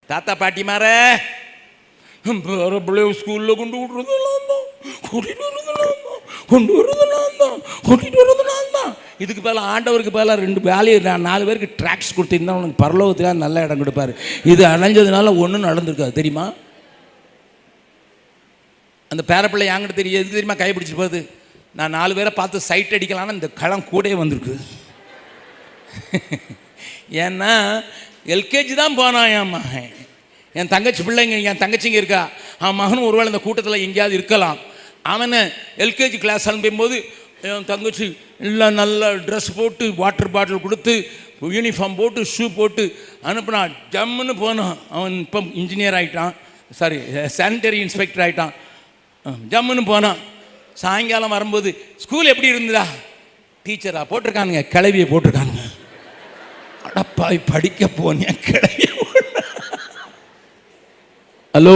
தாத்தா பாட்டி மாற பிள்ளைய ஸ்கூலில் கொண்டு விடுறதெல்லாம் தான், கூட்டிகிட்டு வரதெல்லாம் தான், கொண்டு வரதெல்லாம் தான், கூட்டிகிட்டு வரதெல்லாம் தான். இதுக்கு மேலே ஆண்டவருக்கு மேலே 2 வேலையை 4 பேருக்கு ட்ராக்ஸ் கொடுத்திருந்தா உனக்கு பரலோகத்தில் நல்ல இடம் கொடுப்பாரு. இது அடைஞ்சதுனால ஒன்றும் நடந்திருக்காது தெரியுமா? அந்த பேரப்பிள்ளை என்கிட்ட தெரியும். எதுக்கு தெரியுமா கைப்பிடிச்சிட்டு போகுது? நான் 4 பேரை பார்த்து சைட் அடிக்கலான்னு இந்த களம் கூடயே வந்திருக்கு. ஏன்னா எல்கேஜி தான் போனான் என் மகன். என் தங்கச்சி பிள்ளைங்க, என் தங்கச்சிங்க இருக்கா, அவன் மகனும் ஒருவேளை இந்த கூட்டத்தில் எங்கேயாவது இருக்கலாம். அவனை எல்கேஜி கிளாஸ் அனுப்பும்போது என் தங்கச்சி எல்லாம் நல்ல ட்ரெஸ் போட்டு, வாட்டர் பாட்டில் கொடுத்து, யூனிஃபார்ம் போட்டு, ஷூ போட்டு அனுப்புனான். ஜம்முன்னு போனான். அவன் இப்போ இன்ஜினியர் ஆகிட்டான், சாரி சானிட்டரி இன்ஸ்பெக்டர் ஆகிட்டான். ஜம்முன்னு போனான். சாயங்காலம் வரும்போது ஸ்கூல் எப்படி இருந்ததா? டீச்சரா போட்டிருக்கானுங்க, கிளவியை போட்டிருக்கானுங்க. அடப்பாய் படிக்க போனேன் கிளவிய. ஹலோ.